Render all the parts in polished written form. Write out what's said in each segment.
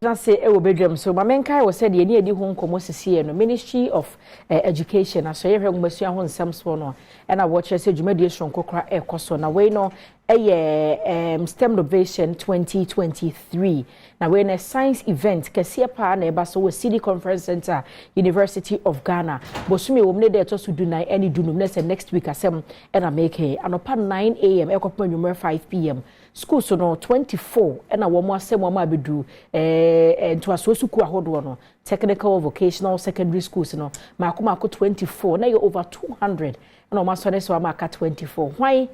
na say e wo bedwam so ma menkai wo said ye ne edi ho nkomo sisi no Ministry of Education aso ye hwe ngmasua ho nsam so no e na wo kire se dwumadi ehronkokra e koso na we no STEM Innovation 2023 na we na science event kese pa na eba so we City Conference Center University of Ghana bosumi wo mne de to so du nine any dunum na say next week asem e na make anopa 9 am e kopma nwumre 5 pm school so no 24 e na wo mo asem wo ma bedu to asosuku ahodo no technical vocational secondary schools no mako 24 na you over 200 and o maso ne so amaka 24 why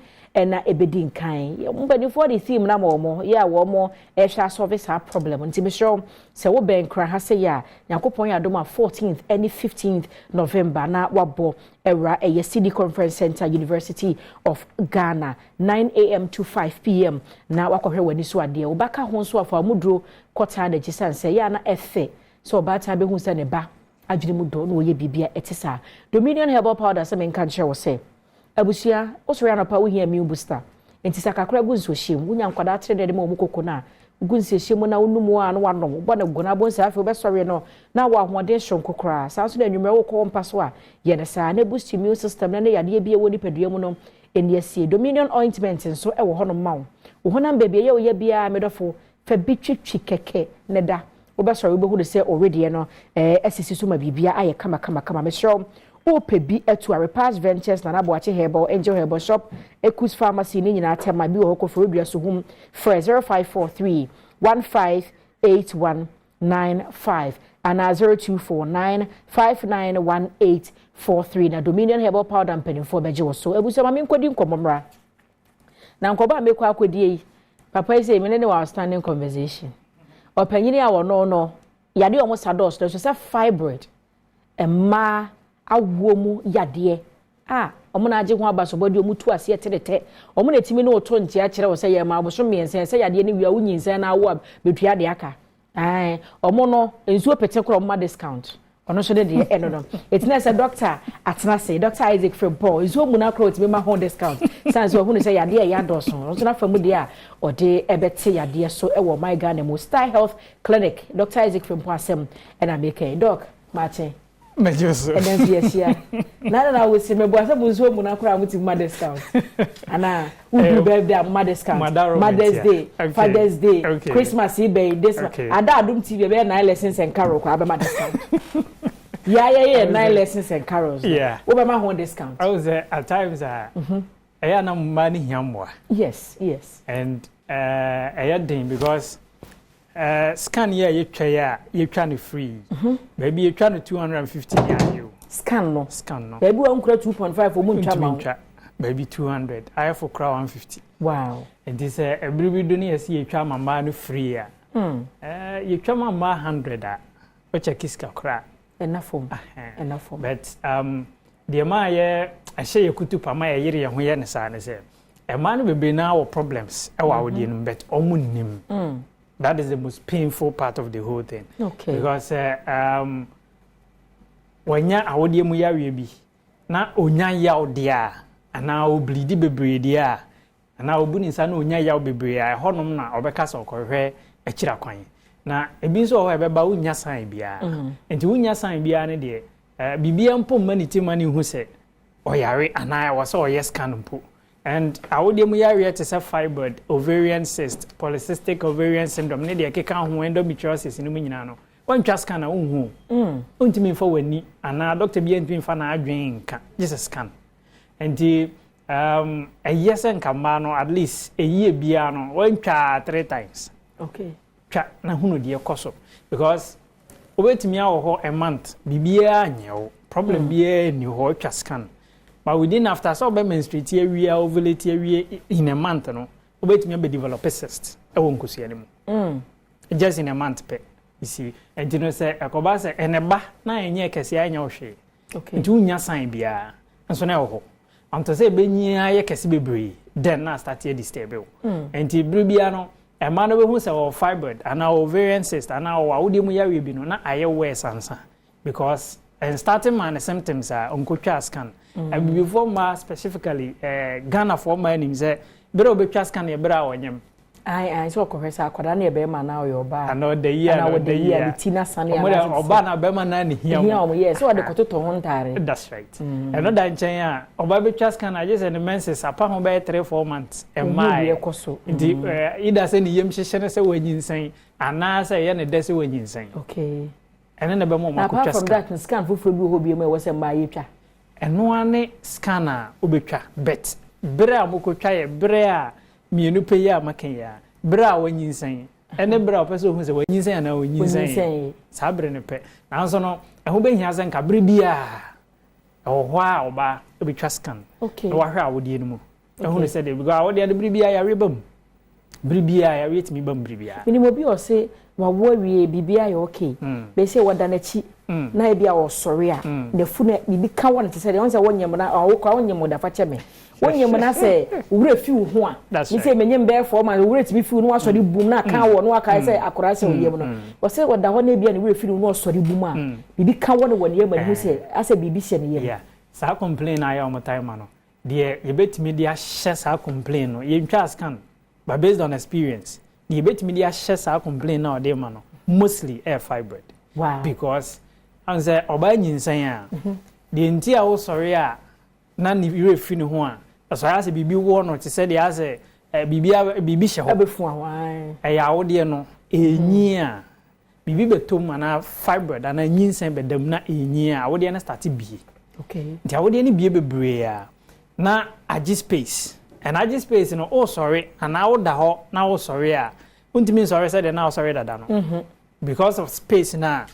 na ebedin kan mbani for the theme na mo ya wo mo e hwa solve sa problem nti me sure se wo ben kra ha se ya yakopon ya doma 14th and 15th November na wabo era a City Conference Center University of Ghana 9 am to 5 pm na wakohwe wani so ade wo baka ho so afa mudro kwota na gisan se ya na efe so ba ta be hu se ne ba adwene mu do no ye bibia etisa Dominion Herbal Powder se men kan share wo se abusia osori anapa wo hia mi booster enti sakakra gunso hiem wunya nkwada atre de mo mukoko na gunso hiem na wonumu a no wanom bo na gona bo nsa afi obesori no na wa hoden hronkokra sa so na nwumre wo ko mpaso a ye ne sa na boost immune system na yade bia woni padua mu no eni asie Dominion ointment nso e wo hono mawo wo honam bebia ye wo ye bia medofo fa bitwitwi keke ne da obesori wo behu de se already no asisi so ma bibia aye kama me sure Opebi etu a Repast Ventures na Naboache Herbal Angel Herbal Shop Ekus Pharmacy ni nyina tema bi wo ko for dua so hum for 0543 158195 and 0249591843 na Dominion Herbal Powder mpenimfo beje wo so ebuso ma menkodi nkomomra na nkoba mekwa akodie papa ise me ne wa standing conversation opanyini a wo no yade omo sados so say fibroid emma awomu yade omo na age ho abasobodi omu tu ase eterete omo na timi no oto ntia kire wo se ye ma aboso miensen se yade ne wia wunyinsen na awo betua de aka omo no ensuo pete kro ma discount ono so de no etina se doctor atena se Dr. Isaac Frempor ensuo mu na kro timi ma ho discount sans wo hunu se yade ya doso ono so na famu de a ode ebete yade so e wo my Ghana mo Star Health Clinic Dr. Isaac Frempor asem and make doc Martin Mejoso. And then yes, yeah. Na we say me boasa bunzo mu na kura muti ma discount. Ana we birthday ma discount. Mother's Day, Father's Day, Christmas Eve, this ada Adom TV be 9 lessons and carol kwa be ma discount. Yeah, 9 lessons and carols. Yeah. We be ma ho discount. I was at times I na money hiamwa. Yes. And I den because scan here you try free. Maybe you try 250 you. Scan no. Maybe we unkra 2.5 for moon chama. Maybe 200. I have for crowd 150. Wow. And this every we don't see you try man free ya. You try man 100 which a kiss cra. Enough. But the man I say you could to pa my yiri ya ho ye ne sa ne say. A man will be now problems. I would bet omunim. That is the most painful part of the whole thing. Okay. Because when ya awodie mu ya wie bi na onya ya odia ana oblidi bebre dia ana obu ni sa na onya ya bebre a honom na obeka so kohwe akira kwan na ebi nso ho ebeba unya san bia enti unya san bia ne de bibia mpo maniti mani hu se oyare ana wa so yes scan mpo. And awodie mu ya wie te se fibroid, ovarian cyst, polycystic ovarian syndrome ne de keka ho endometriosis ni mu nyina no. One just scan na unhu. Untimi mfa wani ana doctor bi ntimi mfa na adwen nka. Just scan. And a yes and kama no at least a year bia no one twa 3 times. Okay. Twa na hunu de koso because obetimi awo a month bibia nyew problem bia ni ho twa scan. But within after so be menstruate area ovulate area in a month no obetimi be develop cyst e won kusu ani mu. Just in a month pe. You see, and you know, say, a cobasa and a ba, na enye kesi anya ohwe. Okay. Nti unya sign bia. Nso na ho. Anto say benyi aye kesi bebre. Then na start here disturb. Nti bibia no, e ma no be hu say o fibroid and ovarian cyst and now awudi mu yawe bi no na aye worse ansa because and starting man symptoms are onkotwa scan. And before ma specifically Ghana for my name say bere obetwa scan e bere a wonyem. I so kohwesa akwada na ebe ma na oyoba and the year tina sane ya oba na be ma na ne hia mo yes so de kototo ho ntare that's right another nchen ya oba be twa scan just and menses apa ho be 3-4 months e mai ndi ida se ne yem hyehye ne se wanyinsan ana se ye ne de se wanyinsan okay ene ne be mo ma ko twa scan apart from that scan fufuro bi ho bi mo we se ma yetwa eno ane scanner obetwa bet bere amokotwa ye bere a mienu pe ya makan ya bra wanyinsan ene bra opeso hu se wanyinsan na wanyinsan sa bere ne pe nanso no eho be hia sen ka bere bia ho a oba obetwa scan okay wa hwa awodie no mu eho ne se de because awodie de bere bia ya rebam bere bia ya wetimi bam bere bia minimo bi o se wa wo wie bibia ya okay be se wada na chi na bia o sori a de fu na bibi ka won te se de won se wonyem na o kwa wonyem da fa cheme wonyem na se wura fi wo ho a ni se menyem be for ma wura ti bi fi no asori bum na ka wo no aka se akora se oyem no o se wada ho na bia ni wura fi no asori bum a bibi ka won won yem ni se ase bibi hye ne yem yeah sa complain ayo o time no de ye betimi dia hye sa complain no ye ntwa scan but based on experience the betimi dia hye sa complain na o de ma no mostly air fibroid wow because an say oba nyinsan a de nti a wo sori a na ni refi ne ho a so ya se bibi wo no te se de ya se bibi hye ho abefu awan ya wo de no enyi a bibi betom na fibroid na nyinsan bedam na enyi a wo de na start bie okay nti a wo de ni bie bebre a na agi space and agi space no oh sorry and na wo da ho na wo sorry a untimi sorry say de na wo sorry dada no because of space na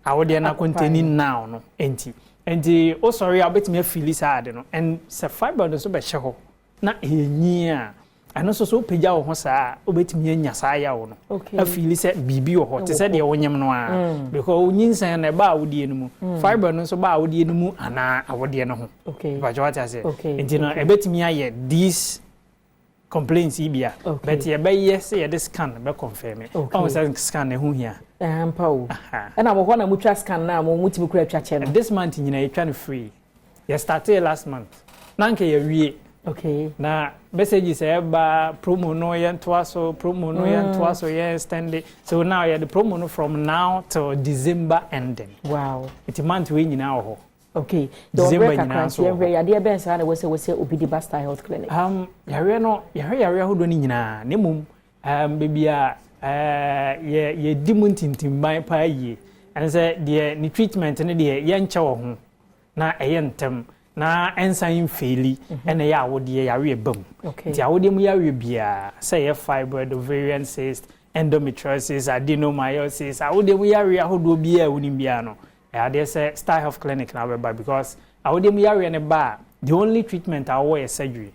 awode na containing now no enti oh sorry a betimi afili saade no and se fiber so be hye ho na enyi a ano so pagya wo ho saa obetimi anya saa ya wo no afili se bibi wo ho te se de wonyem no a because onyinsan na ba awodie no mu fiber no so ba awodie no mu ana awodie no ho okay ba jwata se enti no ebetimi aye this complaints ibia but ye be yes ye this scan be confirm o say scan e hu hia ampa o na mo ho na mutwa scan na mo mutimi kura twa che no this month nyina ye twa no free ye started last month na nke ye wie okay na message say ba promo no ye ntwa so ye extend so now ye the promo no from now till December ending wow it month we nyina ho okay December nyina so ya de ben sa na we say obidi basta health clinic yare hodo ni nyina ne mum bebia ye dimu tintimban pa yi and say the ni treatment ne de ye nche wo ho na eye ntem na ensan feli ene ya awode yare bam ti awode mu yare bia say ye fibroid ovarian cyst endometriosis adenomyosis awode mu yare ahodo bia woni bia no they say Star Health Clinic na be because awode mu yare ne ba the only treatment awo is surgery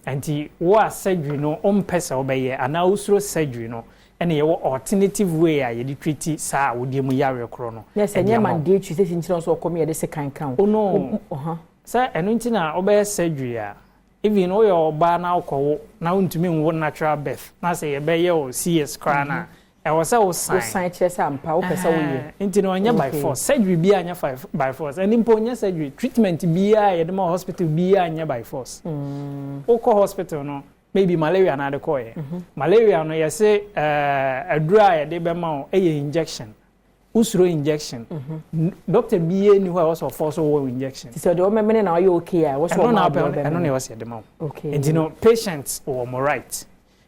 and what surgery no pesa obeye ana usuro surgery no ene ye alternative way a ye dey treat sa awode mu yare kro no yes enye mandate say sinchiro so come ye dey say kan oh no say eno nti na obeye surgery a even o your ba na akowo na untumi nwo natural birth na say ye be ye o CS krana e wo say o sign chese ampa o pesa wo ye nti no anya by force surgery bi anya by force and impo anya surgery treatment bi a ye dey ma hospital bi anya by force o ko hospital no maybe malaria na de ko ye malaria no ye say adura ye dey be ma o e injection usuro injection doctor bi ni ho was force o injection so the women na you okay I was no na no ne was ye dey ma okay and you know patients or more right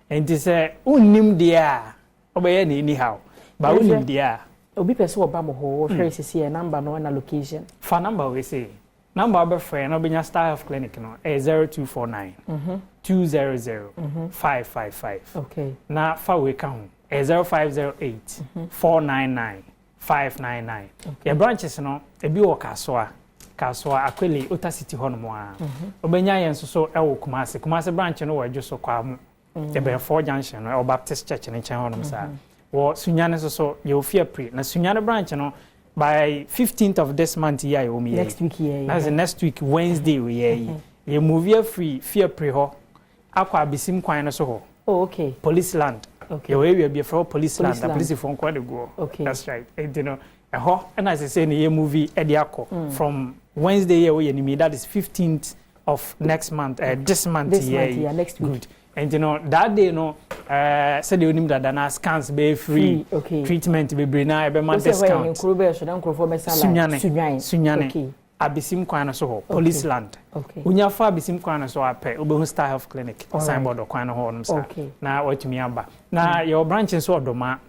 and this unnim dia obeye na anyhow ba unnim dia obi pese oba mo ho hwe sisi number no na location fa number we say number be friend no benya Star Health Clinic no 0249 200 555 okay na fa we ka ho 0508 499 599 your branches no ebi wo Kaswa Akweli Ota City hono a obenya yenso so ewo Kumasi branch no wo so kwa mu ebe 4 junction no Baptist Church ne chen hono sa wo Sunyane so you fear pre na Sunyane branch no by 15th of this month here you me next week here that's the next week Wednesday we here you move free fear pre ho akwa Abisim kwan no so ho oh okay police land okay your area be for police land the police for kwa de go okay that's right you know and as I say in a movie Ediako from Wednesday here we that is 15th of next month this month yeah, next week good and you know that day no said you need that na scans be free treatment be bring na be man discount sunyane abisim kwan so police land unya fa abisim kwan so ape obehu star health clinic signboard kwan no ho no sa na watumi aba na your branch so Doma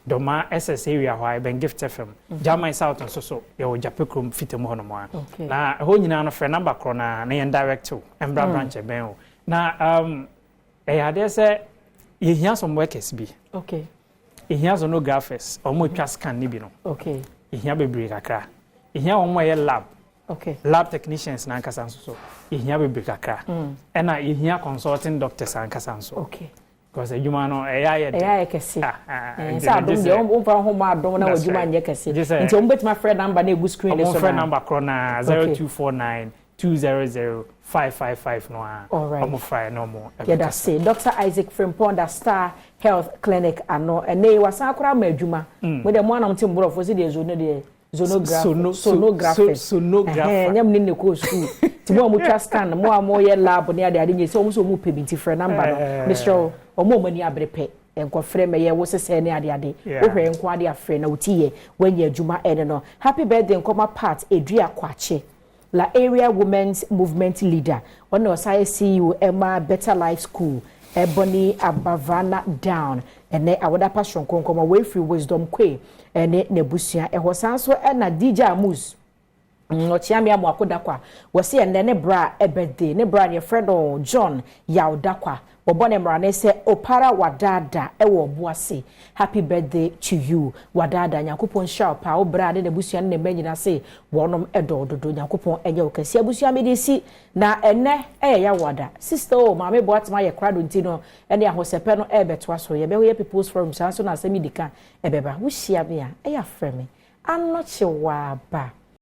Doma SS area ho ben gift FM Jamai South so your Japekrum fitem ho no mo na ho nyina no frɛ number kro na yen direct to Embra branch ben ho na ade say ye hia some workers bi ye hia so no graphics o mo twa scan ni bi no ye hia bebre kakra ye hia wo mo ye lab lab technicians na nkasa so ye hia bebre kakra na ye hia consulting doctors ankasa so because adwuma no eya kese sa Adom de o mfa ho ma Adom na adwuma nye kese nti o mbetima friend number na egu screen le so na friend number kro na 0249 200-555 no a omo fry no mo yeah that's say Dr. Isaac Frimpong Star Health Clinic ano ene wasan akora ma adwuma we dem mo anam tim brofo se de sonographer nyam ni ne ko school ti mo twa scan mo amo ye lab ne ade ade nye se o mo so mo pebinti friend number no Mr. omo mani abrepe enko frɛ me ye wo sese ne ade ade wo hwɛ enko ade afrɛ na wotiye wanya adwuma ene no happy birthday nkoma part edua kwache la area women's movement leader on osai CEO Emma Better Life School Ebony Abavana down ene awoda passion konkoma we free wisdom kwe ene nebusia ehosanso na DJ Amus ochiami amoakoda kwa wose ene ne bra birthday ne bra ne friend John Yaudakwa Obone mrane se opara wadada ewo boase happy birthday to you wadada nyakopon sha pa obra de nebusua ne manyina se wonom edododo nyakopon enye okasi abusua medisi na ene ya wada sister o mame boatma ye krado ntino ene ahosepe no ebeto aso ye be ho ye people's forum sanso na asemi dika ebeba wo hia bia eya freme anoche wa ba